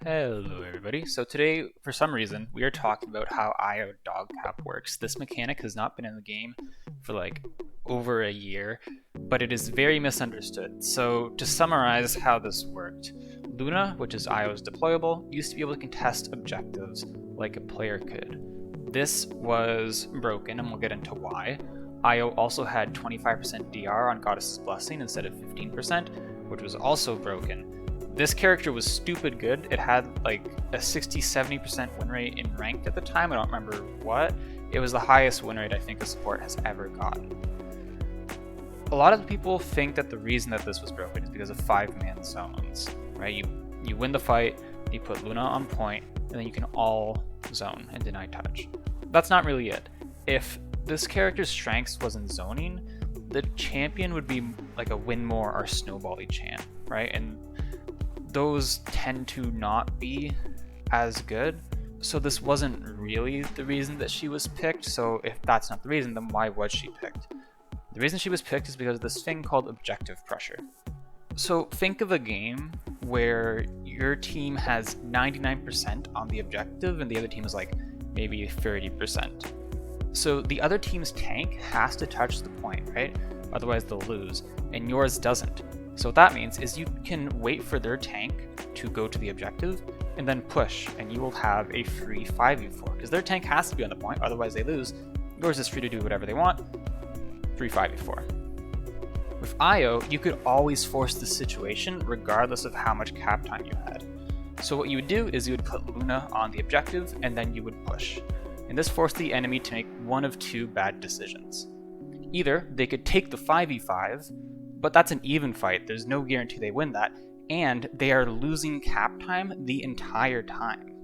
Hello everybody. So today, for some reason, we are talking about how IO dog cap works. This mechanic has not been in the game for like over a year, but it is very misunderstood. So to summarize how this worked, Luna, which is IO's deployable, used to be able to contest objectives like a player could. This was broken, and we'll get into why. IO also had 25% DR on Goddess's Blessing instead of 15%, which was also broken. This character was stupid good. It had like a 60-70% win rate in ranked at the time. I don't remember what. It was the highest win rate I think a support has ever gotten. A lot of people think that the reason that this was broken is because of 5-man zones, right? You win the fight, you put Luna on point, and then you can all zone and deny touch. That's not really it. If this character's strengths was in zoning, the champion would be like a Winmore or Snowbally champ, right? And those tend to not be as good. So this wasn't really the reason that she was picked. So if that's not the reason, then why was she picked? The reason she was picked is because of this thing called objective pressure. So think of a game where your team has 99% on the objective and the other team is like maybe 30%. So the other team's tank has to touch the point, right? Otherwise they'll lose, and yours doesn't. So what that means is you can wait for their tank to go to the objective and then push, and you will have a free 5v4 because their tank has to be on the point, otherwise they lose. Yours is free to do whatever they want, free 5v4. With IO, you could always force the situation regardless of how much cap time you had. So what you would do is you would put Luna on the objective and then you would push. And this forced the enemy to make one of two bad decisions. Either they could take the 5v5, but that's an even fight, there's no guarantee they win that, and they are losing cap time the entire time.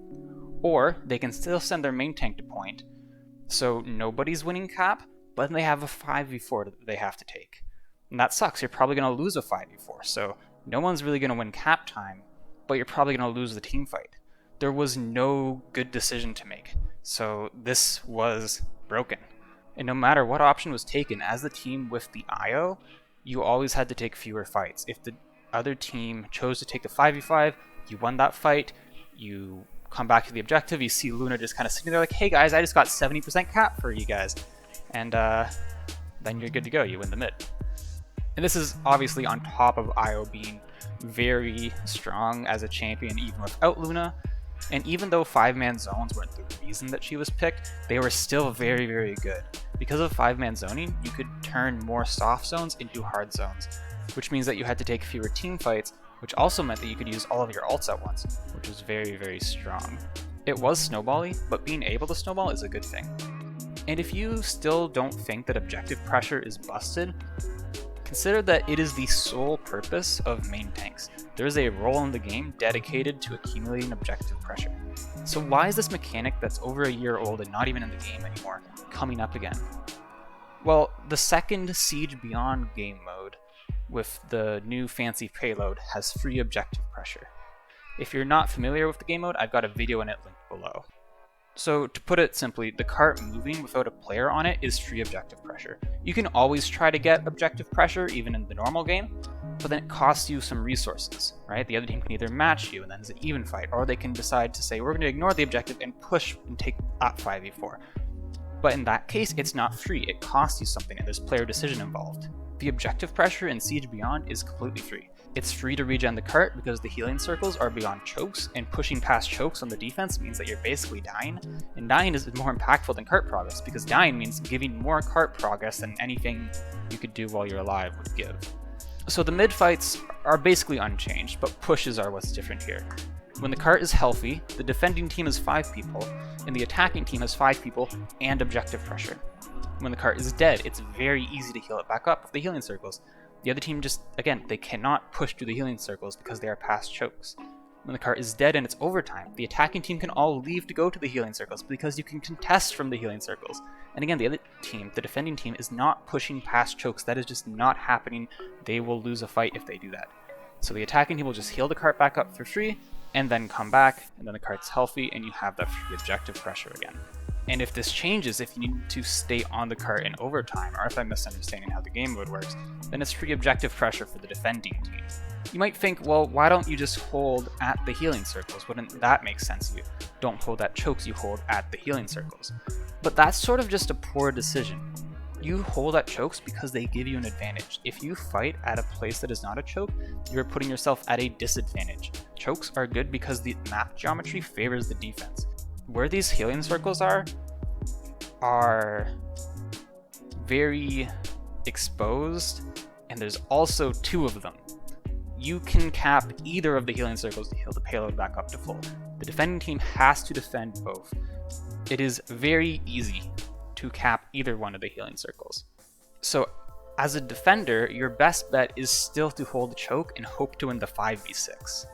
Or they can still send their main tank to point, so nobody's winning cap, but then they have a 5v4 that they have to take. And that sucks, you're probably going to lose a 5v4, so no one's really going to win cap time, but you're probably going to lose the team fight. There was no good decision to make, so this was broken. And no matter what option was taken, as the team with the IO, you always had to take fewer fights. If the other team chose to take the 5v5, you won that fight, you come back to the objective, you see Luna just kind of sitting there like, hey guys, I just got 70% cap for you guys. And then you're good to go, you win the mid. And this is obviously on top of IO being very strong as a champion even without Luna. And even though 5-man zones weren't the reason that she was picked, they were still very, very good. Because of 5-man zoning, you could turn more soft zones into hard zones, which means that you had to take fewer team fights, which also meant that you could use all of your ults at once, which was very, very strong. It was snowbally, but being able to snowball is a good thing. And if you still don't think that objective pressure is busted, consider that it is the sole purpose of main tanks. There is a role in the game dedicated to accumulating objective pressure. So why is this mechanic that's over a year old and not even in the game anymore coming up again? Well, the second Siege Beyond game mode with the new fancy payload has free objective pressure. If you're not familiar with the game mode, I've got a video in it linked below. So to put it simply, the cart moving without a player on it is free objective pressure. You can always try to get objective pressure even in the normal game, but then it costs you some resources, right? The other team can either match you and then it's an even fight, or they can decide to say, we're going to ignore the objective and push and take that 5v4. But in that case, it's not free, it costs you something and there's player decision involved. The objective pressure in Siege Beyond is completely free. It's free to regen the cart because the healing circles are beyond chokes, and pushing past chokes on the defense means that you're basically dying, and dying is more impactful than cart progress because dying means giving more cart progress than anything you could do while you're alive would give. So the mid fights are basically unchanged, but pushes are what's different here. When the cart is healthy, the defending team is 5 people, and the attacking team has 5 people and objective pressure. When the cart is dead, it's very easy to heal it back up with the healing circles. The other team just, again, they cannot push through the healing circles because they are past chokes. When the cart is dead and it's overtime, the attacking team can all leave to go to the healing circles because you can contest from the healing circles. And again, the other team, the defending team, is not pushing past chokes. That is just not happening. They will lose a fight if they do that. So the attacking team will just heal the cart back up for free, and then come back, and then the cart's healthy, and you have that free objective pressure again. And if this changes, if you need to stay on the cart in overtime, or if I'm misunderstanding how the game mode works, then it's free objective pressure for the defending team. You might think, well, why don't you just hold at the healing circles? Wouldn't that make sense? You don't hold at chokes, you hold at the healing circles. But that's sort of just a poor decision. You hold at chokes because they give you an advantage. If you fight at a place that is not a choke, you're putting yourself at a disadvantage. Chokes are good because the map geometry favors the defense. Where these healing circles are very exposed, and there's also 2 of them. You can cap either of the healing circles to heal the payload back up to full. The defending team has to defend both. It is very easy to cap either one of the healing circles. So as a defender, your best bet is still to hold the choke and hope to win the 5v6.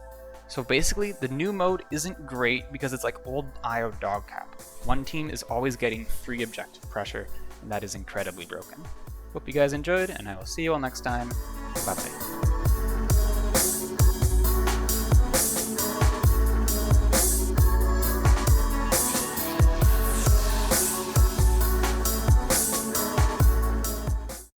So basically, the new mode isn't great because it's like old IO dog cap. One team is always getting free objective pressure, and that is incredibly broken. Hope you guys enjoyed, and I will see you all next time. Bye bye.